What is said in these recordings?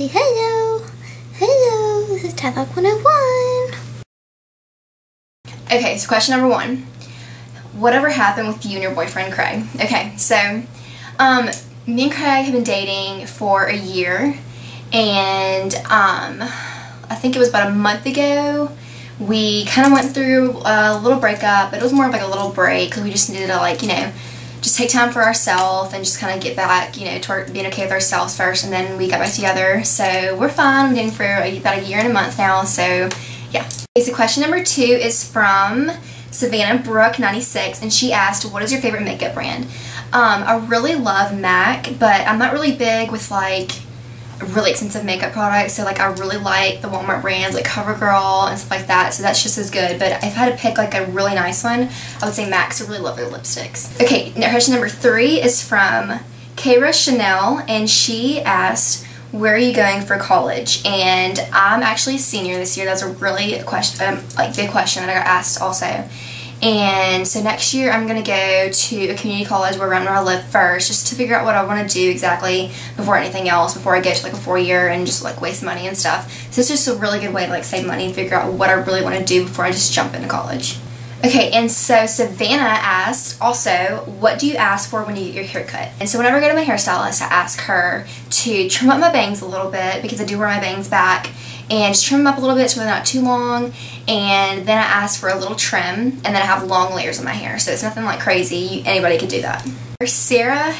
Say hello. Hello, this is Tadlock101. Okay, so question number 1. Whatever happened with you and your boyfriend, Craig? Okay, so, me and Craig have been dating for a year, and, I think it was about a month ago, we kind of went through a little breakup, but it was more of like a little break, because we just needed to, like, you know, just take time for ourselves and just kind of get back, you know, toward being okay with ourselves first, and then we got back together. So we're fine. We're dating for about a year and a month now, so yeah. Okay, so question number 2 is from Savannah Brooke 96, and she asked, what is your favorite makeup brand? I really love MAC, but I'm not really big with like really expensive makeup products, so like I really like the Walmart brands like CoverGirl and stuff like that, so that's just as good. But if I had to pick like a really nice one, I would say MAC, so I really love their lipsticks. Okay, now question number 3 is from Kara Chanel, and she asked, where are you going for college? And I'm actually a senior this year. That's a really big question that I got asked also. And so next year I'm going to go to a community college around where I live first, just to figure out what I want to do exactly before anything else, before I get to like a 4-year and just like waste money and stuff. So it's just a really good way to like save money and figure out what I really want to do before I just jump into college. Okay, and so Savannah asked also, what do you ask for when you get your hair cut? And so whenever I go to my hairstylist, I ask her to trim up my bangs a little bit, because I do wear my bangs back, and just trim them up a little bit so they're not too long, and then I ask for a little trim, and then I have long layers of my hair, so it's nothing like crazy. Anybody could do that. Sarah,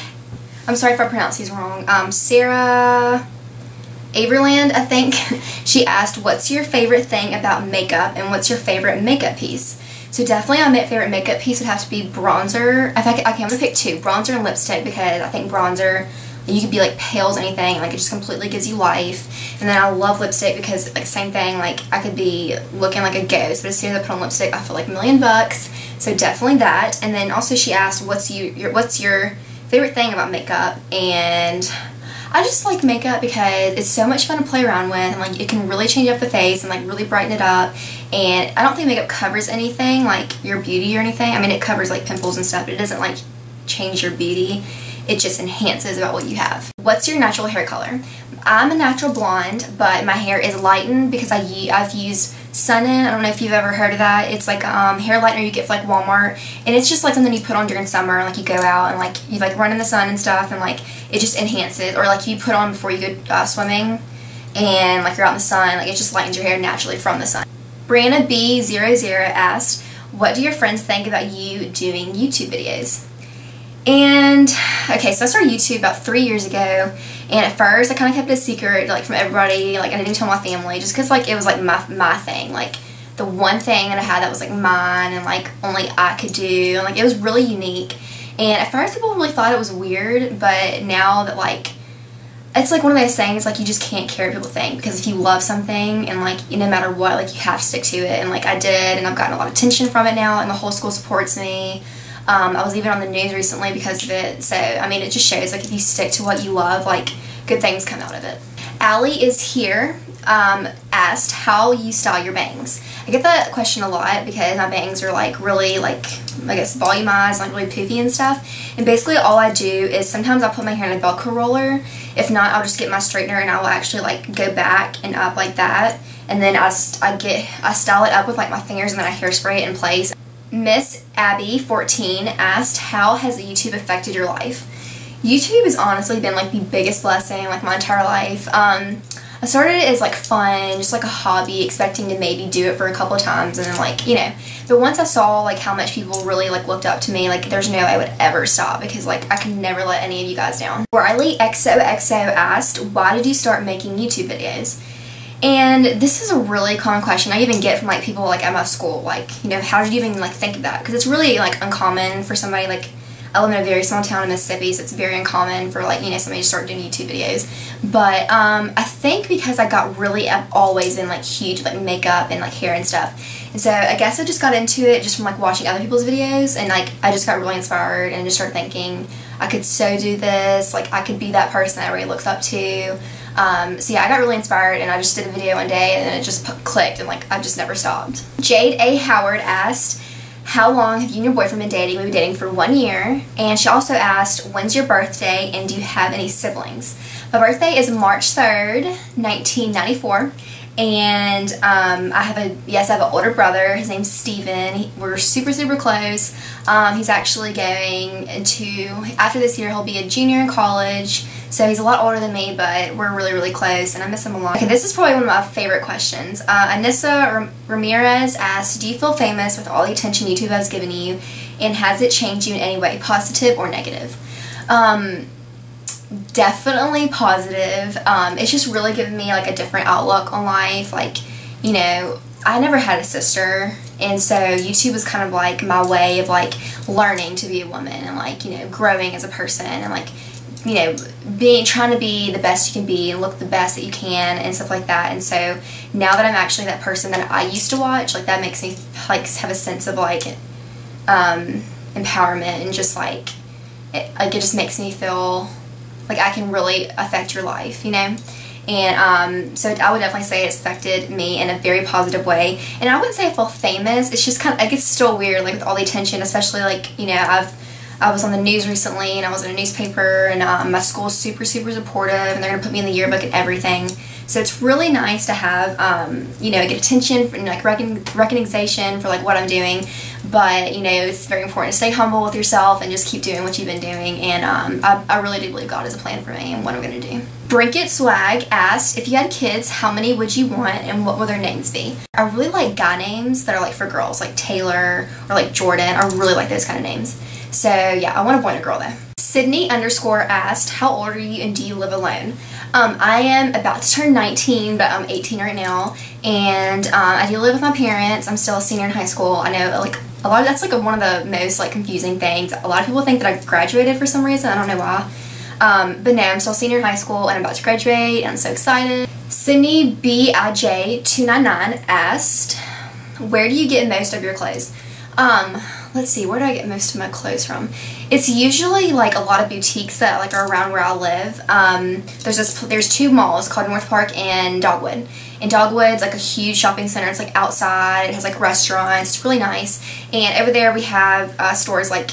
I'm sorry if I pronounce these wrong, Sarah Averland, I think, she asked, what's your favorite thing about makeup, and what's your favorite makeup piece? So definitely my favorite makeup piece would have to be bronzer. In fact, I'm going to pick 2, bronzer and lipstick, because I think bronzer, you could be like pale as anything, like it just completely gives you life. And then I love lipstick because like same thing, like I could be looking like a ghost, but as soon as I put on lipstick I feel like $1,000,000. So definitely that. And then also she asked, what's your favorite thing about makeup? And I just like makeup because it's so much fun to play around with, and like it can really change up the face and like really brighten it up. And I don't think makeup covers anything like your beauty or anything. I mean, it covers like pimples and stuff, but it doesn't like change your beauty. It just enhances about what you have. What's your natural hair color? I'm a natural blonde, but my hair is lightened because I've used Sun-In. I don't know if you've ever heard of that. It's like hair lightener you get for like Walmart, and it's just like something you put on during summer, and like you go out and like you like run in the sun and stuff, and like it just enhances. Or like you put on before you go swimming, and like you're out in the sun, like it just lightens your hair naturally from the sun. Brianna B00 asked, what do your friends think about you doing YouTube videos? And okay, so I started YouTube about 3 years ago, and at first I kind of kept it a secret like from everybody. Like I didn't tell my family, just because like it was like my thing, like the one thing that I had that was like mine and like only I could do, and like it was really unique. And at first people really thought it was weird, but now that like it's like one of those things, like you just can't care what people think, because if you love something and like no matter what, like you have to stick to it. And like I did, and I've gotten a lot of attention from it now, and the whole school supports me. I was even on the news recently because of it, so I mean it just shows like if you stick to what you love, like good things come out of it. Allie is here, asked how you style your bangs. I get that question a lot because my bangs are like really like, I guess, volumized, like really poofy and stuff, and basically all I do is sometimes I'll put my hair in a Velcro roller. If not, I'll just get my straightener and I will actually like go back and up like that, and then I style it up with like my fingers, and then I hairspray it in place. Miss Abby 14 asked, how has YouTube affected your life? YouTube has honestly been like the biggest blessing like my entire life. I started it as like fun, just like a hobby, expecting to maybe do it for a couple of times, and then like, you know, but once I saw like how much people really like looked up to me, like there's no way I would ever stop, because like I could never let any of you guys down. Riley XOXO asked, why did you start making YouTube videos? And this is a really common question I even get from like people like at my school, like, you know, how did you even like think of that? Because it's really like uncommon for somebody, like I live in a very small town in Mississippi, so it's very uncommon for like, you know, somebody to start doing YouTube videos. But I think because I've always been like huge like makeup and like hair and stuff, and so I guess I just got into it just from like watching other people's videos, and like I just got really inspired and just started thinking I could so do this, like I could be that person that everybody looks up to. So yeah, I got really inspired, and I just did a video one day, and then it just clicked, and like I've just never stopped. Jade A. Howard asked, how long have you and your boyfriend been dating? We've been dating for 1 year. And she also asked, when's your birthday, and do you have any siblings? My birthday is March 3rd, 1994. And I have an older brother. His name's Steven. We're super, super close. He's actually going into, after this year, he'll be a junior in college. So he's a lot older than me, but we're really, really close, and I miss him a lot. Okay, this is probably one of my favorite questions. Anissa Ramirez asked, do you feel famous with all the attention YouTube has given you, and has it changed you in any way, positive or negative? Definitely positive. It's just really given me like a different outlook on life. Like, you know, I never had a sister, and so YouTube was kind of like my way of like learning to be a woman and like, you know, growing as a person and like, you know, trying to be the best you can be and look the best that you can and stuff like that. And so now that I'm actually that person that I used to watch, like that makes me like have a sense of like empowerment, and just like it just makes me feel like I can really affect your life, you know. And so I would definitely say it's affected me in a very positive way. And I wouldn't say I feel famous. It's just kind of, like, it's still weird, like with all the attention, especially like, you know, I was on the news recently, and I was in a newspaper, and my school's super, super supportive, and they're going to put me in the yearbook and everything. So it's really nice to have, you know, get attention and like recognition for like what I'm doing. But, you know, it's very important to stay humble with yourself and just keep doing what you've been doing. And I really do believe God has a plan for me and what I'm going to do. Brinket Swag asked, if you had kids, how many would you want and what would their names be? I really like guy names that are like for girls, like Taylor or like Jordan. I really like those kind of names. So yeah, I want a boy and a girl though. Sydney _ asked, how old are you and do you live alone? I am about to turn 19, but I'm 18 right now, and I do live with my parents. I'm still a senior in high school. I know like a lot of that's like one of the most like confusing things. A lot of people think that I graduated for some reason. I don't know why. But no, I'm still a senior in high school and I'm about to graduate, and I'm so excited. Sydney BIJ299 asked, where do you get most of your clothes? Let's see, where do I get most of my clothes from? It's usually like a lot of boutiques that like are around where I live. There's two malls called North Park and Dogwood. And Dogwood's like a huge shopping center. It's like outside. It has like restaurants. It's really nice. And over there we have stores like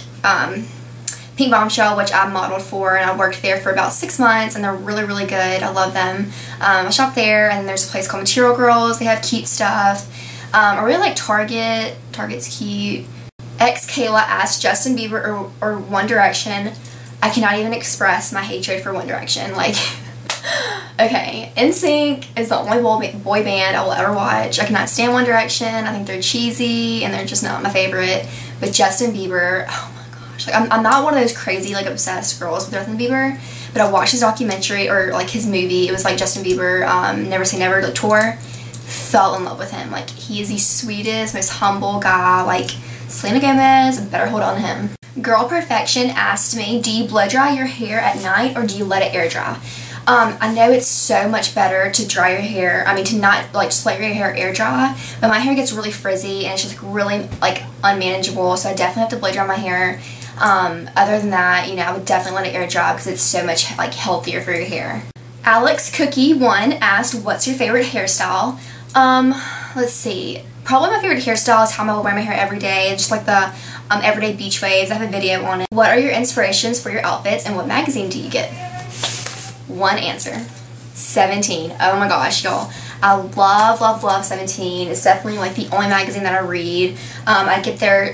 Pink Bombshell, which I modeled for, and I worked there for about 6 months, and they're really, really good. I love them. I shop there, and there's a place called Material Girls. They have cute stuff. I really like Target. Target's cute. Kayla asked, Justin Bieber or One Direction. I cannot even express my hatred for One Direction. Like, okay, NSYNC is the only boy band I will ever watch. I cannot stand One Direction. I think they're cheesy and they're just not my favorite. But Justin Bieber, oh my gosh. Like, I'm not one of those crazy, like, obsessed girls with Justin Bieber. But I watched his documentary, or like his movie. It was like Justin Bieber, Never Say Never, the tour. Fell in love with him. Like, he is the sweetest, most humble guy. Like, Selena Gomez, better hold on to him. Girl Perfection asked me, do you blow dry your hair at night or do you let it air dry? I know it's so much better to dry your hair, to not like just let your hair air dry, but my hair gets really frizzy and it's just like really like unmanageable, so I definitely have to blow dry my hair. Other than that, you know, I would definitely let it air dry because it's so much like healthier for your hair. Alex Cookie 1 asked, what's your favorite hairstyle? Let's see. Probably my favorite hairstyle is how I wear my hair every day, just like the everyday beach waves. I have a video on it. What are your inspirations for your outfits and what magazine do you get? One answer. 17. Oh my gosh, y'all. I love, love, love 17. It's definitely like the only magazine that I read. I get their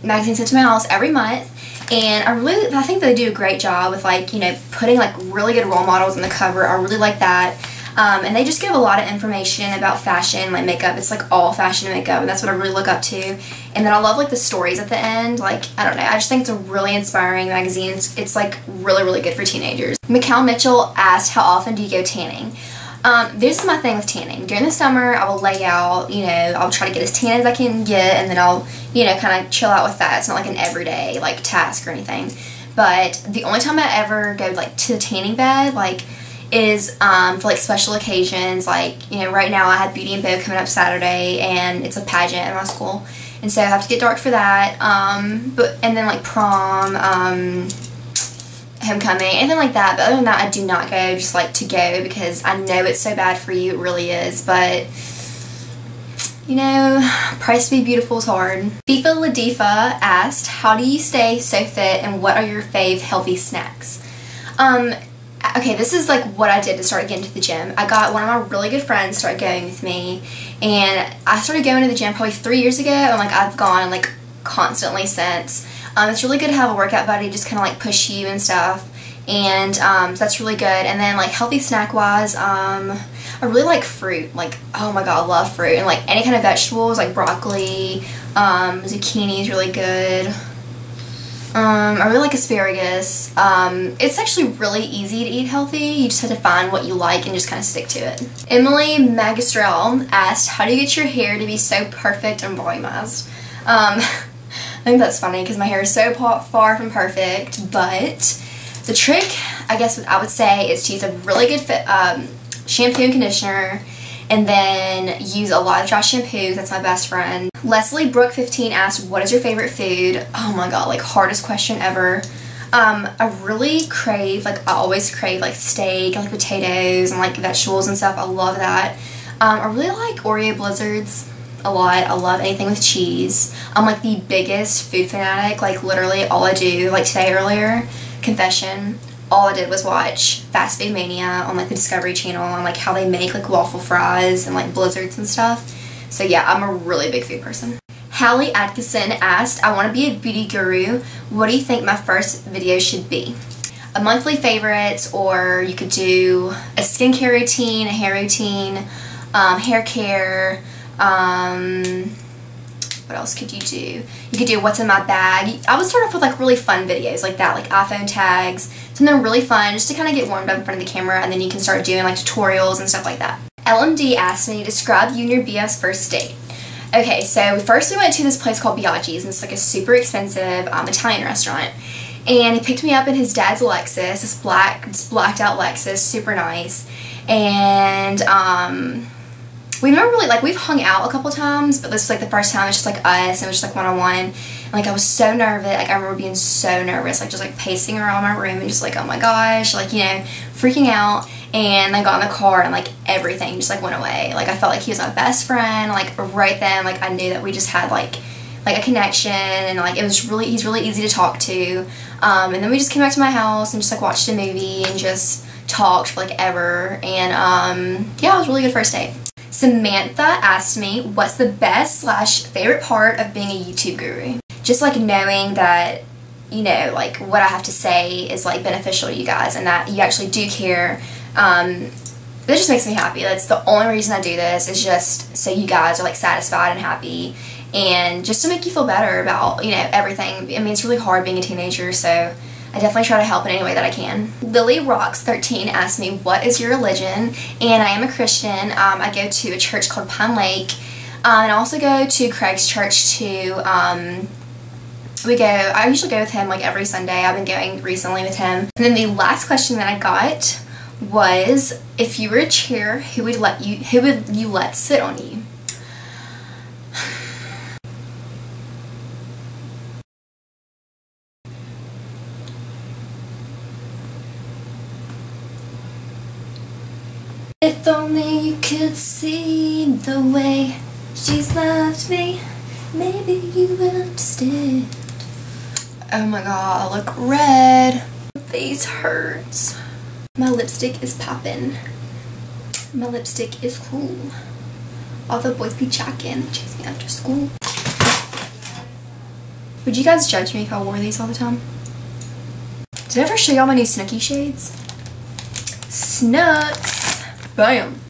magazine sent to my house every month. And I think they do a great job with like, you know, putting like really good role models on the cover. I really like that. And they just give a lot of information about fashion, like makeup. It's like all fashion and makeup, and that's what I really look up to. And then I love like the stories at the end. Like, I don't know, I just think it's a really inspiring magazine. It's like really, really good for teenagers. Mikal Mitchell asked, how often do you go tanning? This is my thing with tanning. During the summer, I will lay out, you know, I'll try to get as tan as I can get, and then I'll, you know, kind of chill out with that. It's not like an everyday like task or anything. But the only time I ever go like to the tanning bed, like, is for like special occasions. Like, you know, right now I have Beauty and Bow coming up Saturday, and it's a pageant at my school, and so I have to get dark for that. And then like prom, homecoming, anything like that. But other than that, I do not go just like to go because I know it's so bad for you. It really is. But you know, price to be beautiful is hard. FIFA Ladifa asked, how do you stay so fit and what are your fave healthy snacks? okay, this is like what I did to start getting to the gym. I got one of my really good friends started going with me, and I started going to the gym probably 3 years ago, and like I've gone like constantly since. It's really good to have a workout buddy, just kind of like push you and stuff, and so that's really good. And then like healthy snack wise, I really like fruit. Like, oh my god, I love fruit, and like any kind of vegetables like broccoli, zucchini is really good. I really like asparagus. It's actually really easy to eat healthy. You just have to find what you like and just kind of stick to it. Emily Magistrel asked, how do you get your hair to be so perfect and volumized? I think that's funny because my hair is so far from perfect, but the trick, I guess what I would say, is to use a really good shampoo and conditioner, and then use a lot of dry shampoo. That's my best friend. Leslie Brook 15 asked, what is your favorite food? Oh my god, like hardest question ever. I really crave, like I always crave like steak and like potatoes and like vegetables and stuff. I love that. I really like Oreo Blizzards a lot. I love anything with cheese. I'm like the biggest food fanatic. Like literally all I do, like today earlier, confession, all I did was watch Fast Food Mania on like the Discovery Channel, and like how they make like waffle fries and like blizzards and stuff. So yeah, I'm a really big food person. Hallie Atkinson asked, I want to be a beauty guru. What do you think my first video should be? A monthly favorites, or you could do a skincare routine, a hair routine, hair care. What else could you do? You could do what's in my bag. I would start off with like really fun videos like that, like iPhone tags, something really fun just to kind of get warmed up in front of the camera, and then you can start doing like tutorials and stuff like that. LMD asked me, describe you and your BF's first date. Okay, so first we went to this place called Biaggi's, and it's like a super expensive Italian restaurant. And he picked me up in his dad's Lexus, this blacked out Lexus, super nice. And we never really, like, we've hung out a couple times, but this was like the first time. It's just like us, and it was just like one-on-one. And like I was so nervous, like I remember being so nervous, like just like pacing around my room and just like, oh my gosh, like, you know, freaking out. And I got in the car and like everything just like went away. Like I felt like he was my best friend. Like right then, like I knew that we just had like a connection, and like it was really, he's really easy to talk to. And then we just came back to my house and just like watched a movie and just talked for like ever. And yeah, it was a really good first date. Samantha asked me, what's the best / favorite part of being a YouTube guru? Just like knowing that, you know, like what I have to say is like beneficial to you guys, and that you actually do care. That just makes me happy. That's the only reason I do this, is just so you guys are like satisfied and happy, and just to make you feel better about, you know, everything. I mean, it's really hard being a teenager, so I definitely try to help in any way that I can. Lily Rocks 13 asked me, what is your religion? And I am a Christian. I go to a church called Pine Lake, and I also go to Craig's church too. I usually go with him like every Sunday. I've been going recently with him. And then the last question that I got was, if you were a chair, who would you let sit on you? If only you could see the way she's loved me, maybe you will understand. Oh my god, I look red. My face hurts. My lipstick is popping. My lipstick is cool. All the boys be jacking. They chase me after school. Would you guys judge me if I wore these all the time? Did I ever show y'all my new Snooki shades? Snooks! Bam!